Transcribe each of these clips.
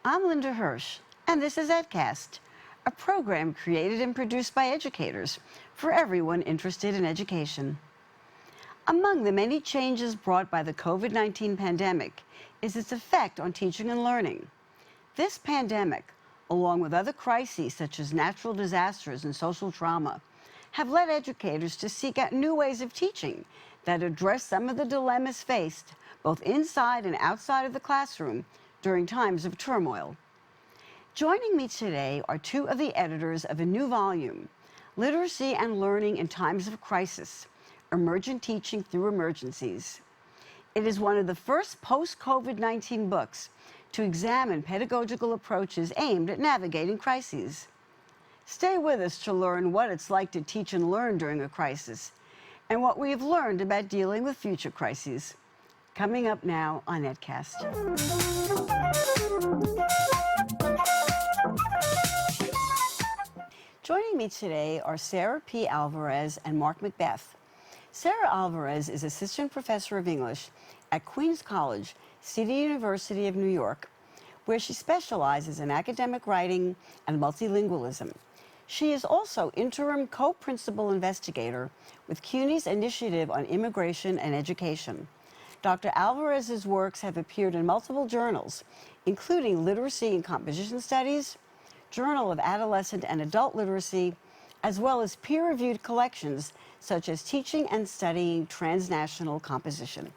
I'm Linda Hirsch, and this is EdCast, a program created and produced by educators for everyone interested in education. Among the many changes brought by the COVID-19 pandemic is its effect on teaching and learning. This pandemic, along with other crises such as natural disasters and social trauma, have led educators to seek out new ways of teaching that address some of the dilemmas faced both inside and outside of the classroom during times of turmoil. Joining me today are two of the editors of a new volume, Literacy and Learning in Times of Crisis, Emergent Teaching through Emergencies. It is one of the first post-COVID-19 books to examine pedagogical approaches aimed at navigating crises. Stay with us to learn what it's like to teach and learn during a crisis and what we have learned about dealing with future crises. Coming up now on EdCast. Joining me today are Sarah P. Alvarez and Mark Macbeth. Sarah Alvarez is Assistant Professor of English at Queens College, City University of New York, where she specializes in academic writing and multilingualism. She is also interim co-principal investigator with CUNY's Initiative on Immigration and Education. Dr. Alvarez's works have appeared in multiple journals, including Literacy and Composition Studies, Journal of Adolescent and Adult Literacy, as well as peer-reviewed collections such as Teaching and Studying Transnational Composition.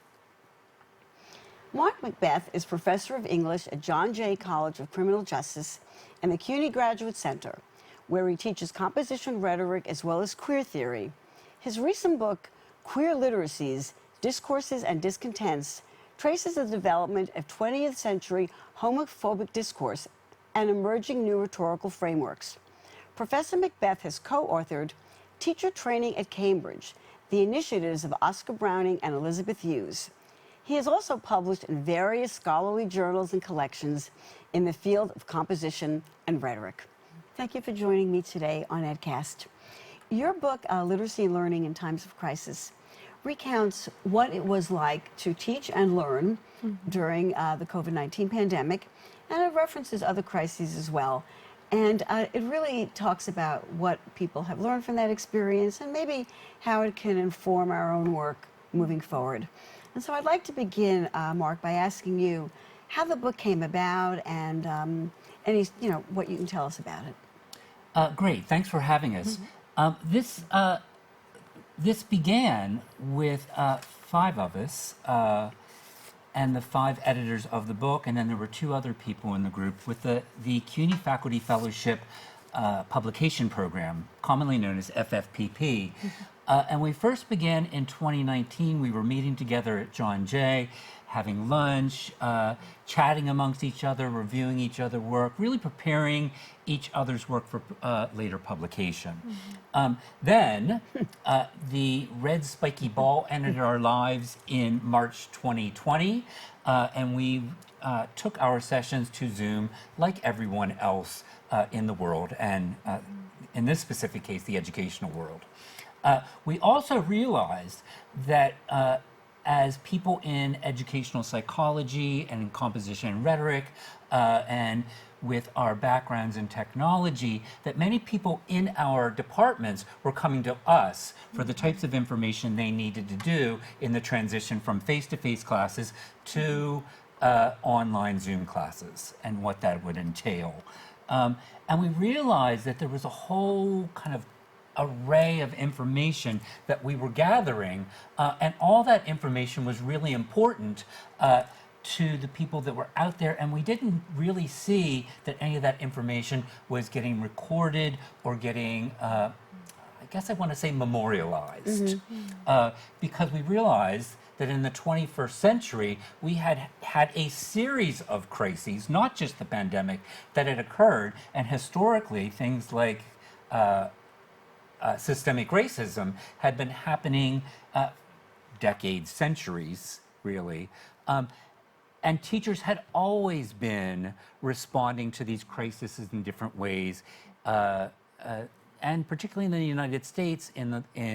Mark Macbeth is Professor of English at John Jay College of Criminal Justice and the CUNY Graduate Center, where he teaches composition rhetoric as well as queer theory. His recent book, Queer Literacies, Discourses and Discontents, traces the development of 20th century homophobic discourse and emerging new rhetorical frameworks. Professor Macbeth has co-authored Teacher Training at Cambridge, the initiatives of Oscar Browning and Elizabeth Hughes. He has also published in various scholarly journals and collections in the field of composition and rhetoric. Thank you for joining me today on EdCast. Your book, Literacy and Learning in Times of Crisis, recounts what it was like to teach and learn during the COVID-19 pandemic, and it references other crises as well. And it really talks about what people have learned from that experience and maybe how it can inform our own work moving forward. And so I'd like to begin, Mark, by asking you how the book came about and what you can tell us about it. Great, thanks for having us. This began with 5 of us and the 5 editors of the book, and then there were 2 other people in the group with the CUNY Faculty Fellowship Publication Program, commonly known as FFPP. And we first began in 2019. We were meeting together at John Jay, having lunch, chatting amongst each other, reviewing each other's work, really preparing each other's work for later publication. Then the red spiky ball entered our lives in March 2020, and we took our sessions to Zoom like everyone else in the world, and in this specific case, the educational world. We also realized that as people in educational psychology and in composition and rhetoric, and with our backgrounds in technology, that many people in our departments were coming to us for the types of information they needed to do in the transition from face-to-face classes to online Zoom classes and what that would entail. And we realized that there was a whole kind of array of information that we were gathering, and all that information was really important to the people that were out there, and we didn't really see that any of that information was getting recorded or getting, I guess I want to say memorialized, because we realized that in the 21st century, we had had a series of crises, not just the pandemic, that had occurred, and historically, things like systemic racism had been happening decades, centuries, really. And teachers had always been responding to these crises in different ways, and particularly in the United States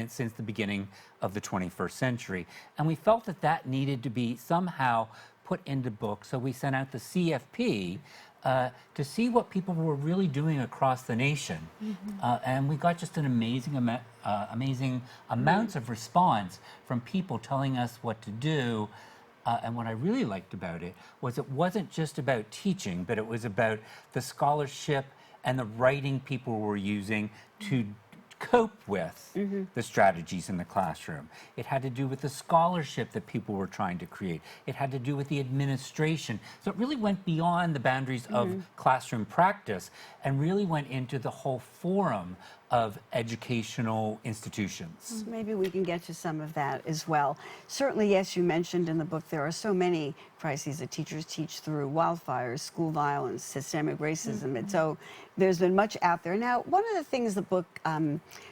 since the beginning of the 21st century. And we felt that that needed to be somehow put into books, so we sent out the CFP to see what people were really doing across the nation. And we got just an amazing amounts of response from people telling us what to do. And what I really liked about it wasn't just about teaching, but it was about the scholarship and the writing people were using to cope with the strategies in the classroom. It had to do with the scholarship that people were trying to create. It had to do with the administration. So it really went beyond the boundaries of classroom practice and really went into the whole forum of educational institutions. Maybe we can get to some of that as well. Certainly, yes, you mentioned in the book there are so many crises that teachers teach through: wildfires, school violence, systemic racism. And so there's been much out there. Now, one of the things the book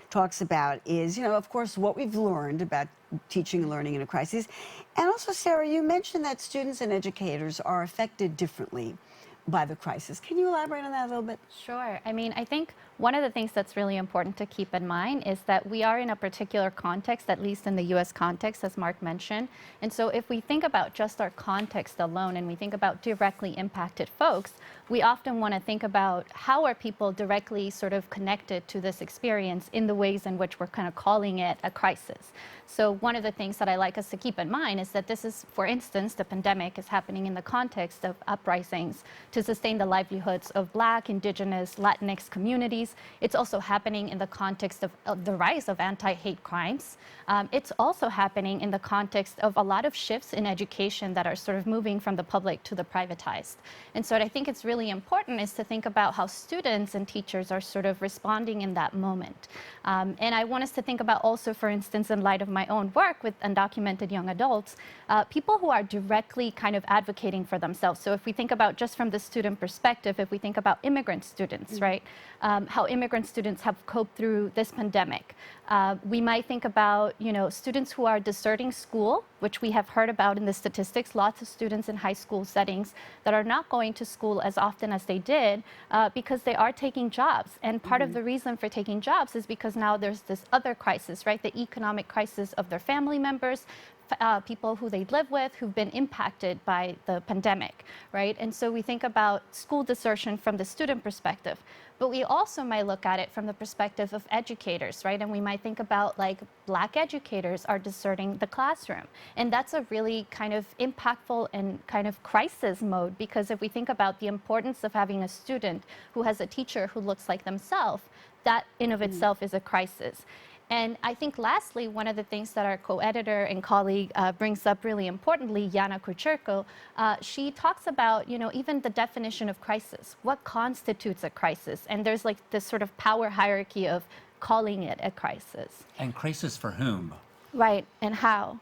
talks about is, of course, what we've learned about teaching and learning in a crisis. And also, Sarah, you mentioned that students and educators are affected differently by the crisis. Can you elaborate on that a little bit? Sure. I mean, I think one of the things that's really important to keep in mind is that we are in a particular context, at least in the US context, as Mark mentioned. And so if we think about just our context alone and we think about directly impacted folks, we often want to think about how are people directly sort of connected to this experience in the ways in which we're kind of calling it a crisis. So one of the things that I like us to keep in mind is that this is, for instance, the pandemic is happening in the context of uprisings to sustain the livelihoods of Black, Indigenous, Latinx communities. It's also happening in the context of the rise of anti-hate crimes. It's also happening in the context of a lot of shifts in education that are sort of moving from the public to the privatized. And so what I think it's really important is to think about how students and teachers are sort of responding in that moment. And I want us to think about also, for instance, in light of my own work with undocumented young adults, people who are directly kind of advocating for themselves. So if we think about just from the student perspective, if we think about immigrant students, right, how immigrant students have coped through this pandemic. We might think about, students who are deserting school, which we have heard about in the statistics, lots of students in high school settings that are not going to school as often as they did because they are taking jobs. And part of the reason for taking jobs is because now there's this other crisis, right? The economic crisis of their family members, people who they live with who've been impacted by the pandemic, right? And so we think about school desertion from the student perspective, but we also might look at it from the perspective of educators, right? And we might think about like Black educators are deserting the classroom. And that's a really kind of impactful and kind of crisis mode, because if we think about the importance of having a student who has a teacher who looks like themselves, that in of itself is a crisis. And I think lastly, one of the things that our co-editor and colleague brings up really importantly, Jana Kucherko, she talks about, even the definition of crisis. What constitutes a crisis? And there's like this sort of power hierarchy of calling it a crisis. And crisis for whom? Right, and how?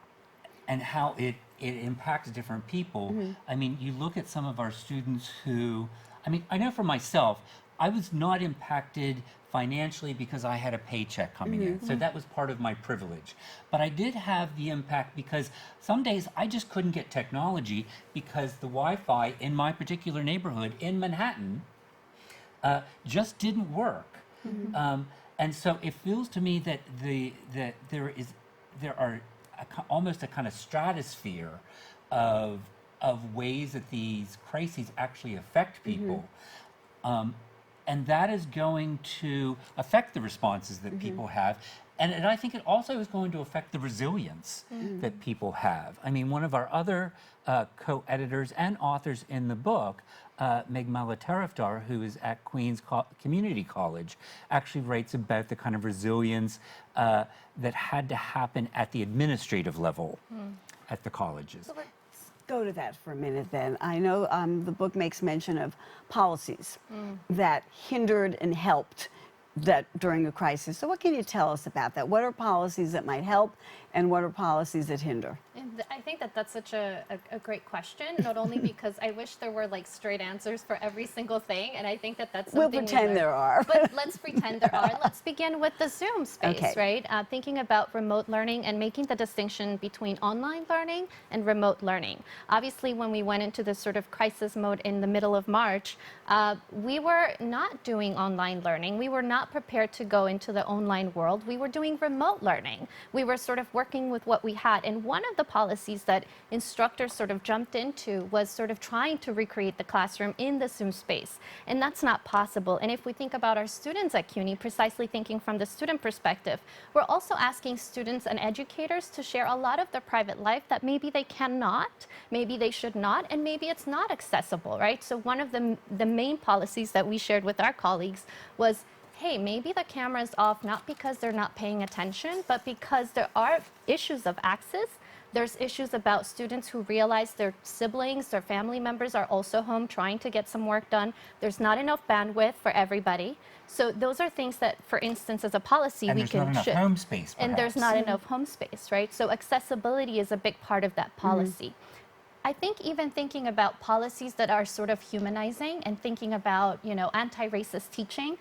And how it impacts different people. I mean, you look at some of our students who, I know for myself, I was not impacted financially because I had a paycheck coming in. So that was part of my privilege. But I did have the impact because some days I just couldn't get technology because the Wi-Fi in my particular neighborhood in Manhattan just didn't work. And so it feels to me that there are almost a kind of stratosphere of ways that these crises actually affect people. And that is going to affect the responses that people have. And I think it also is going to affect the resilience that people have. I mean, one of our other co-editors and authors in the book, Meg Malatarafdar, who is at Queens Community College, actually writes about the kind of resilience that had to happen at the administrative level at the colleges. Go to that for a minute then. I know the book makes mention of policies that hindered and helped that during a crisis. So what can you tell us about that? What are policies that might help and what are policies that hinder? I think that that's such a great question, not only because I wish there were like straight answers for every single thing, and I think that that's something We'll pretend there are. But let's pretend there are. Let's begin with the Zoom space, Okay. right? Thinking about remote learning and making the distinction between online learning and remote learning. Obviously, when we went into this sort of crisis mode in the middle of March, we were not doing online learning. We were not prepared to go into the online world. We were doing remote learning. We were sort of working with what we had. And one of the policies that instructors sort of jumped into was sort of trying to recreate the classroom in the Zoom space. And that's not possible. And if we think about our students at CUNY, precisely thinking from the student perspective, we're also asking students and educators to share a lot of their private life that maybe they cannot, maybe they should not, and maybe it's not accessible, right? So one of the main policies that we shared with our colleagues was, hey, maybe the camera is off not because they're not paying attention, but because there are issues of access. There's issues about students who realize their siblings, their family members are also home trying to get some work done. There's not enough bandwidth for everybody. So those are things that, for instance, as a policy, And we there's can not enough shift. home space, And there's perhaps. not enough home space, right? So accessibility is a big part of that policy. I think even thinking about policies that are sort of humanizing and thinking about, anti-racist teaching,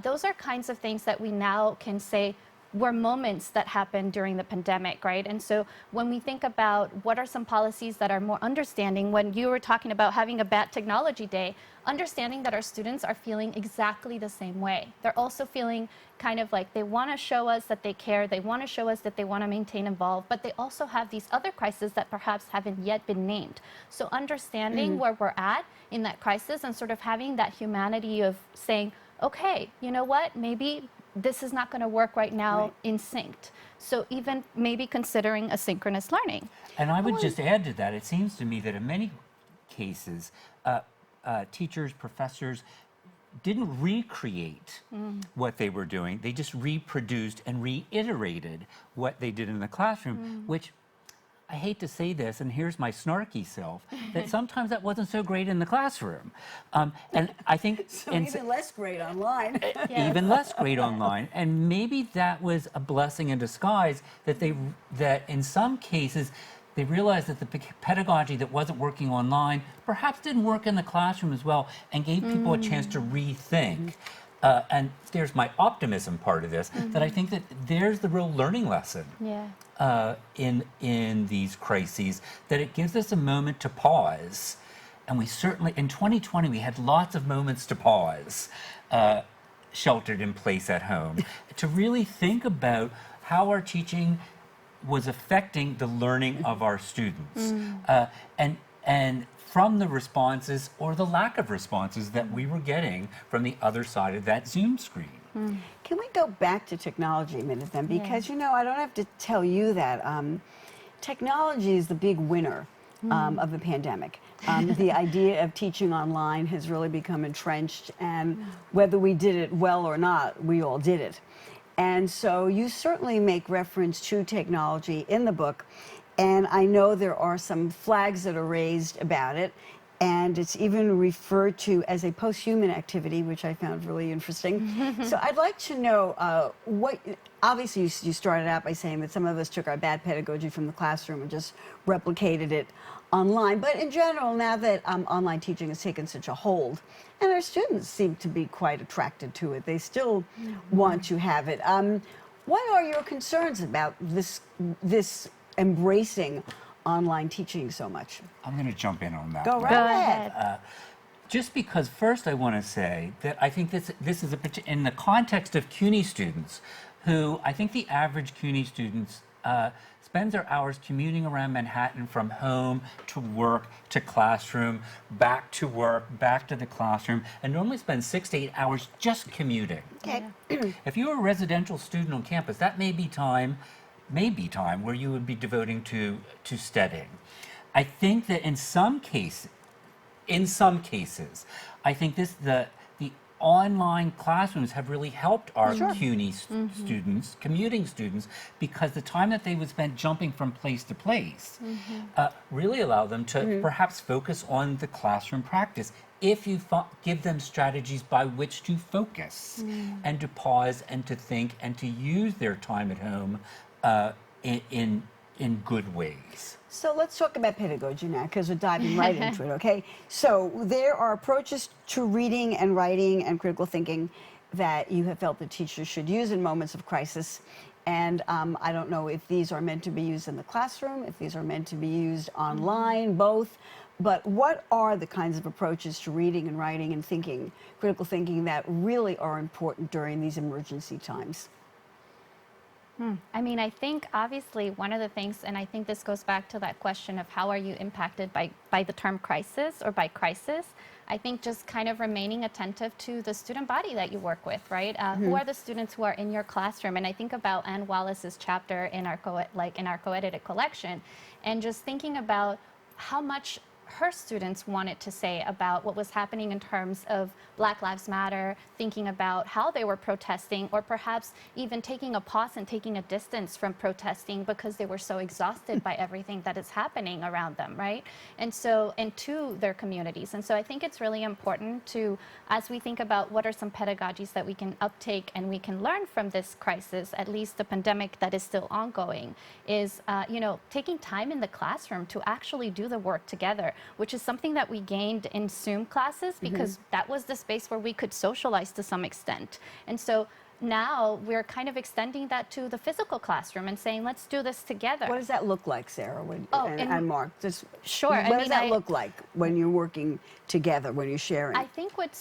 those are kinds of things that we now can say were moments that happened during the pandemic, right? And so when we think about what are some policies that are more understanding, when you were talking about having a bad technology day, understanding that our students are feeling exactly the same way. They're also feeling kind of like they want to show us that they care, they want to show us that they want to maintain involved, but they also have these other crises that perhaps haven't yet been named. So understanding where we're at in that crisis and sort of having that humanity of saying, okay, you know what, maybe this is not going to work right now in synced. So even maybe considering asynchronous learning. And I would just add to that, it seems to me that in many cases, teachers, professors didn't recreate what they were doing. They just reproduced and reiterated what they did in the classroom, which I hate to say this, and here's my snarky self, that sometimes that wasn't so great in the classroom. And I think So even less great online. even less great online. And maybe that was a blessing in disguise that in some cases they realized that the pedagogy that wasn't working online perhaps didn't work in the classroom as well, and gave people a chance to rethink. And there's my optimism part of this, that I think that there's the real learning lesson in these crises, that it gives us a moment to pause. And we certainly, in 2020, we had lots of moments to pause, sheltered in place at home, to really think about how our teaching was affecting the learning of our students. And from the responses or the lack of responses that we were getting from the other side of that Zoom screen. Can we go back to technology a minute then? Because, I don't have to tell you that technology is the big winner of the pandemic. The idea of teaching online has really become entrenched, and whether we did it well or not, we all did it. And so you certainly make reference to technology in the book, and I know there are some flags that are raised about it, and it's even referred to as a post-human activity, which I found really interesting. So I'd like to know obviously you started out by saying that some of us took our bad pedagogy from the classroom and just replicated it online, but in general, now that online teaching has taken such a hold, and our students seem to be quite attracted to it, they still want to have it. What are your concerns about this embracing online teaching so much? I'm going to jump in on that. Go one. right ahead. Just because first I want to say that I think this is in the context of CUNY students, who I think the average CUNY students spends their hours commuting around Manhattan from home to work to classroom, back to work, back to the classroom, and normally spends 6 to 8 hours just commuting. Okay. If you're a residential student on campus, that may be time where you would be devoting to studying. I think that in some cases, I think the online classrooms have really helped our CUNY students, commuting students, because the time that they would spend jumping from place to place really allow them to perhaps focus on the classroom practice, if you give them strategies by which to focus and to pause and to think and to use their time at home in good ways. So let's talk about pedagogy now, because we're diving right into it, okay? So there are approaches to reading and writing and critical thinking that you have felt that teachers should use in moments of crisis. And I don't know if these are meant to be used in the classroom, if these are meant to be used online, both. But what are the kinds of approaches to reading and writing and thinking, critical thinking, that really are important during these emergency times? I mean, I think obviously one of the things, and I think this goes back to that question of how are you impacted by the term crisis or by crisis. I think just kind of remaining attentive to the student body that you work with, right? Who are the students who are in your classroom? And I think about Ann Wallace's chapter in our co-edited collection, and just thinking about how much her students wanted to say about what was happening in terms of Black Lives Matter, thinking about how they were protesting, or perhaps even taking a pause and taking a distance from protesting because they were so exhausted by everything that is happening around them, right? And so, and to their communities. And so I think it's really important to, as we think about what are some pedagogies that we can uptake and we can learn from this crisis, at least the pandemic that is still ongoing, is, taking time in the classroom to actually do the work together, which is something that we gained in Zoom classes because that was the space where we could socialize to some extent. And so now we're kind of extending that to the physical classroom and saying, let's do this together. What does that look like, Sarah and Mark? Just, Sure. What does that look like when you're working together, when you're sharing? I think with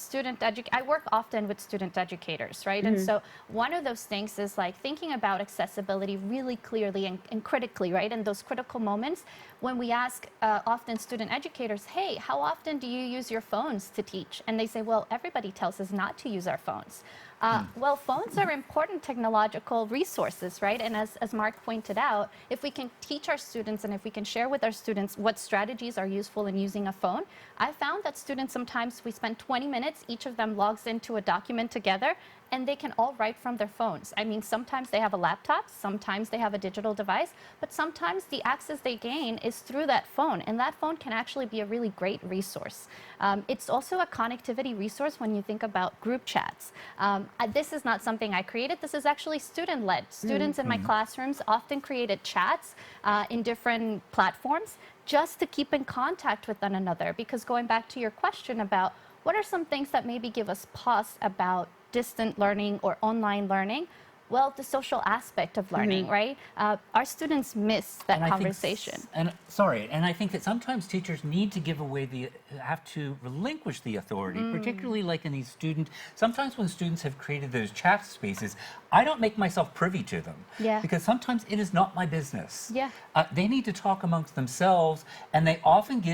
I work often with student educators, right? And so one of those things is like thinking about accessibility really clearly and critically, right? And those critical moments when we ask often student educators, hey, how often do you use your phones to teach? And they say, well, everybody tells us not to use our phones. Well, phones are important technological resources, right? And as Mark pointed out, if we can teach our students and if we can share with our students what strategies are useful in using a phone, I found that students sometimes we spend 20 minutes, each of them logs into a document together, and they can all write from their phones. I mean, sometimes they have a laptop, sometimes they have a digital device, but sometimes the access they gain is through that phone, and that phone can actually be a really great resource. It's also a connectivity resource when you think about group chats. This is not something I created, this is actually student-led. Students in my classrooms often created chats in different platforms just to keep in contact with one another, because going back to your question about what are some things that maybe give us pause about distant learning or online learning? Well, the social aspect of learning, right? Our students miss that conversation. And I think that sometimes teachers need to have to relinquish the authority, particularly like in these sometimes when students have created those chat spaces, I don't make myself privy to them. Yeah. Because sometimes it is not my business. Yeah. They need to talk amongst themselves, and they often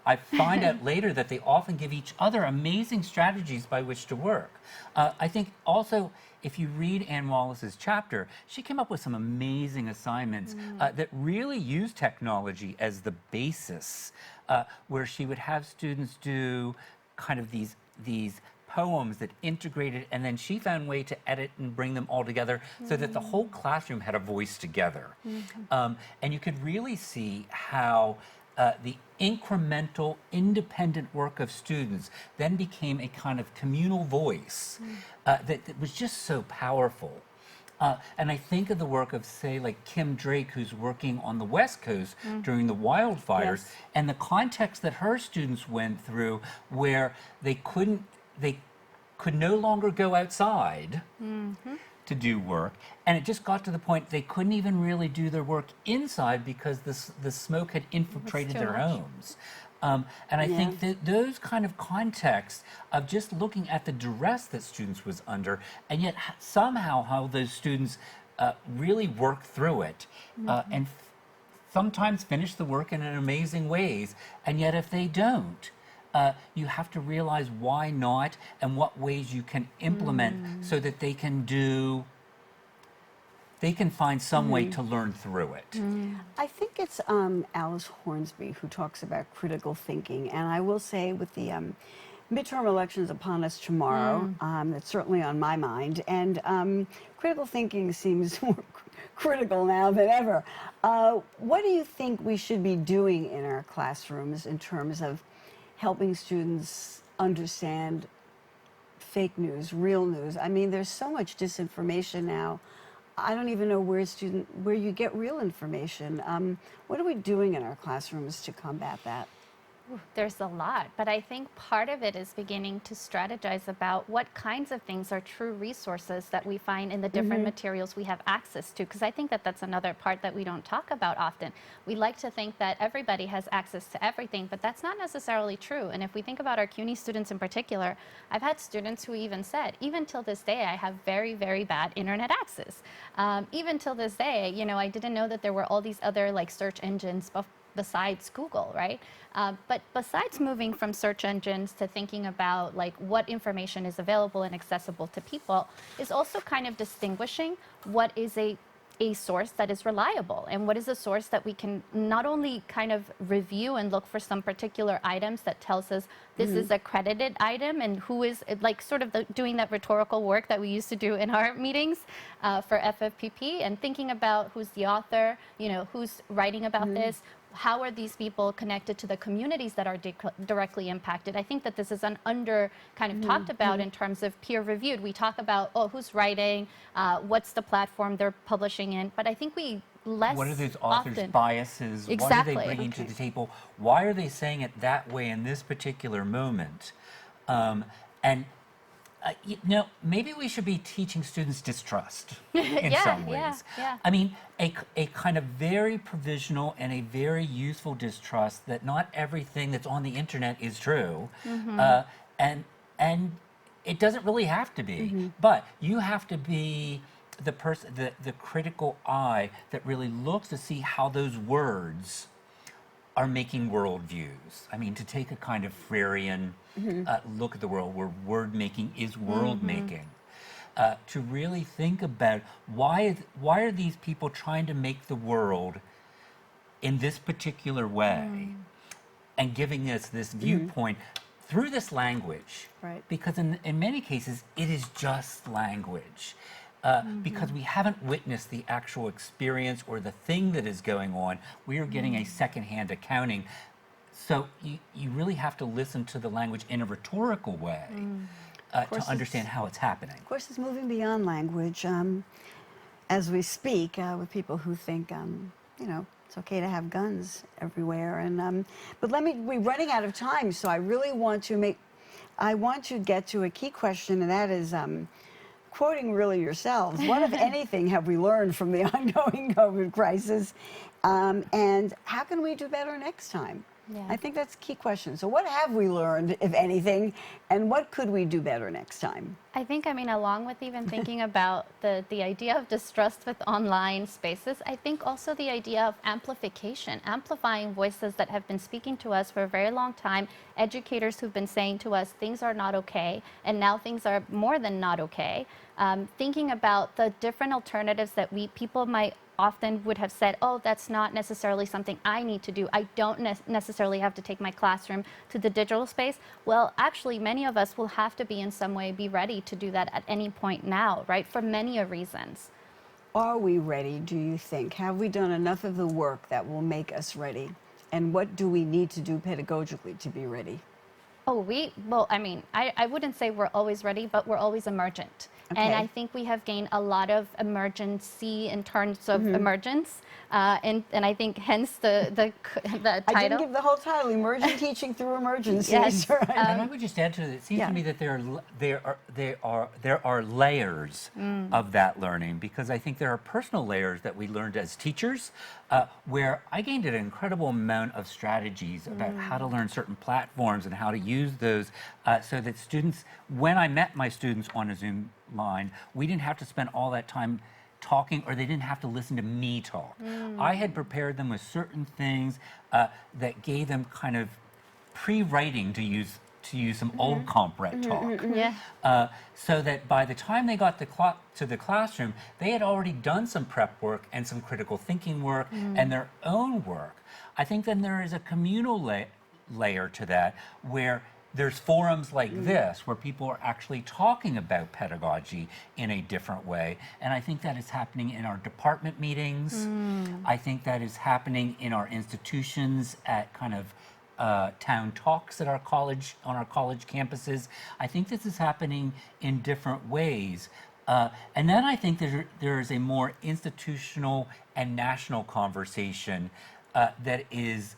I find out later that they often give each other amazing strategies by which to work. I think also, if you read Ann Wallace's chapter, she came up with some amazing assignments that really use technology as the basis, where she would have students do kind of these poems that integrated, and then she found a way to edit and bring them all together so that the whole classroom had a voice together. And you could really see how the incremental, independent work of students then became a kind of communal voice that was just so powerful. And I think of the work of, say, like Kim Drake, who's working on the West Coast during the wildfires, and the context that her students went through, where they could no longer go outside to do work, and it just got to the point they couldn't even really do their work inside because the smoke had infiltrated their homes. And I think that those kind of contexts of just looking at the duress that students was under, and yet somehow how those students really worked through it, and sometimes finish the work in an amazing ways, and yet if they don't, you have to realize why not and what ways you can implement so that they can find some way to learn through it. I think it's Alice Hornsby who talks about critical thinking, and I will say with the midterm elections upon us tomorrow, it's certainly on my mind, and critical thinking seems more critical now than ever. What do you think we should be doing in our classrooms in terms of helping students understand fake news, real news? I mean, there's so much disinformation now. I don't even know where you get real information. What are we doing in our classrooms to combat that? There's a lot, but I think part of it is beginning to strategize about what kinds of things are true resources that we find in the different materials we have access to. Because I think that that's another part that we don't talk about often. We like to think that everybody has access to everything, but that's not necessarily true. And if we think about our CUNY students in particular, I've had students who even said, even till this day, I have very, very bad internet access. Even till this day, you know, I didn't know that there were all these other like search engines besides Google, right? But besides moving from search engines to thinking about like what information is available and accessible to people, is also kind of distinguishing what is a source that is reliable and what is a source that we can not only kind of review and look for some particular items that tells us this is a credited item and who is like sort of doing that rhetorical work that we used to do in our meetings for FFPP, and thinking about who's the author, you know, who's writing about this, how are these people connected to the communities that are directly impacted? I think that this is an under kind of talked about in terms of peer reviewed. We talk about, oh, who's writing, what's the platform they're publishing in, but I think we less What are those authors' often, biases? Exactly. What are they bringing to the table? Why are they saying it that way in this particular moment? And you know, maybe we should be teaching students distrust in some ways. Yeah. I mean, a kind of very provisional and a very useful distrust that not everything that's on the internet is true, and it doesn't really have to be. But you have to be the person, the critical eye that really looks to see how those words are making worldviews. I mean, to take a kind of Freirean look at the world, where word making is world making, to really think about why are these people trying to make the world in this particular way, and giving us this viewpoint through this language. Right. Because in many cases, it is just language. Because we haven't witnessed the actual experience or the thing that is going on. We are getting a secondhand accounting. So you really have to listen to the language in a rhetorical way to understand how it's happening. Of course, it's moving beyond language as we speak with people who think, you know, it's okay to have guns everywhere. And but we're running out of time, so I really want to get to a key question, and that is, quoting really yourselves, what, if anything, have we learned from the ongoing COVID crisis? And how can we do better next time? Yeah. I think that's a key question. So what have we learned, if anything, and what could we do better next time? I think, I mean, along with even thinking about the idea of distrust with online spaces, I think also the idea of amplification, amplifying voices that have been speaking to us for a very long time, educators who've been saying to us things are not okay, and now things are more than not okay. Thinking about the different alternatives that people might often would have said, oh, that's not necessarily something I need to do. I don't necessarily have to take my classroom to the digital space. Well, actually, many of us will have to be in some way be ready to do that at any point now, right? For many reasons. Are we ready, do you think? Have we done enough of the work that will make us ready? And what do we need to do pedagogically to be ready? Oh, well, I mean, I wouldn't say we're always ready, but we're always emergent. Okay. And I think we have gained a lot of emergency in terms of emergence. And I think hence the title. I didn't give the whole title, Emergent Teaching Through Emergencies. Yes. Right? And I would just add to it, it seems to me that there are layers of that learning, because I think there are personal layers that we learned as teachers, where I gained an incredible amount of strategies about how to learn certain platforms and how to use those, so that students, when I met my students on a Zoom line, we didn't have to spend all that time talking, or they didn't have to listen to me talk. I had prepared them with certain things that gave them kind of pre-writing, to use some old compret talk. Yeah. So that by the time they got to the classroom, they had already done some prep work and some critical thinking work and their own work. I think then there is a communal layer to that, where there's forums like this where people are actually talking about pedagogy in a different way. And I think that is happening in our department meetings. I think that is happening in our institutions at kind of town talks at on our college campuses. I think this is happening in different ways. And then I think there is a more institutional and national conversation that is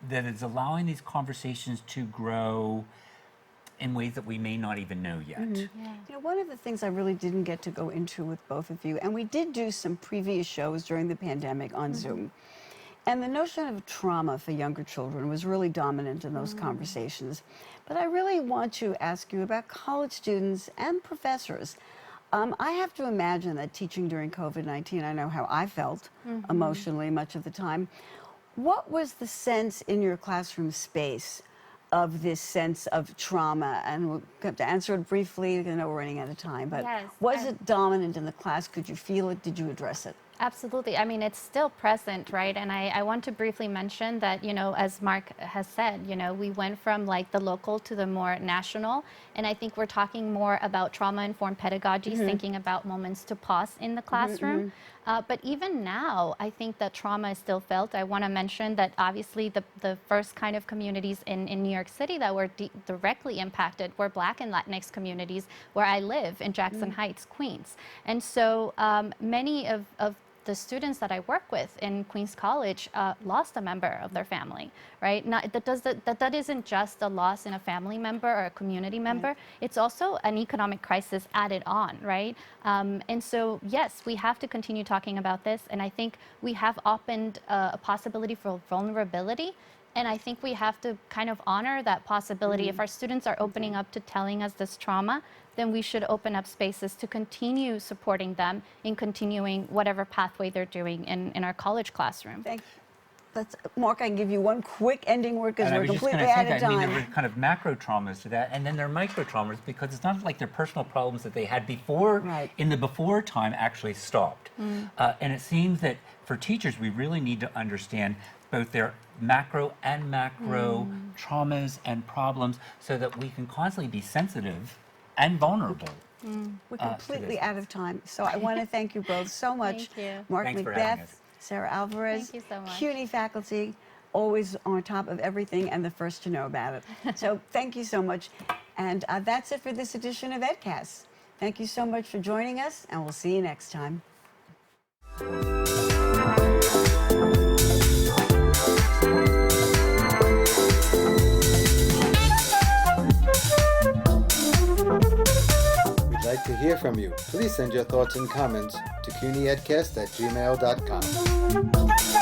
that is allowing these conversations to grow in ways that we may not even know yet. Yeah. You know, one of the things I really didn't get to go into with both of you, and we did do some previous shows during the pandemic on Zoom, and the notion of trauma for younger children was really dominant in those conversations. But I really want to ask you about college students and professors. I have to imagine that teaching during COVID-19, I know how I felt emotionally much of the time. What was the sense in your classroom space of this sense of trauma? And we'll have to answer it briefly. I know we're running out of time, but Yes, was it dominant in the class? Could you feel it? Did you address it? Absolutely. I mean, it's still present, right? And I want to briefly mention that, you know, as Mark has said, you know, we went from like the local to the more national. And I think we're talking more about trauma-informed pedagogies, thinking about moments to pause in the classroom. But even now, I think that trauma is still felt. I want to mention that obviously the first kind of communities in New York City that were directly impacted were Black and Latinx communities where I live in Jackson Heights, Queens. And so many of the students that I work with in Queens College lost a member of their family, right? That isn't just a loss in a family member or a community member. It's also an economic crisis added on, right? And so, yes, we have to continue talking about this. And I think we have opened a possibility for vulnerability. And I think we have to kind of honor that possibility. If our students are opening up to telling us this trauma, then we should open up spaces to continue supporting them in continuing whatever pathway they're doing in our college classroom. Thank you. Mark, I can give you one quick ending word because And I we're was just going completely to out say of that. I time. mean, there were kind of macro traumas to that, and then there are micro traumas because it's not like their personal problems that they had before, in the before time, actually stopped. And it seems that for teachers, we really need to understand both their macro and macro traumas and problems so that we can constantly be sensitive and vulnerable. We're completely out of time. So I want to thank you both so much. Thank you. Mark Thanks for having us. Macbeth, Sarah Alvarez, Thank you so much. CUNY faculty, always on top of everything and the first to know about it. So thank you so much. And that's it for this edition of EdCast. Thank you so much for joining us, and we'll see you next time. We'd like to hear from you. Please send your thoughts and comments to cunyedcast@gmail.com.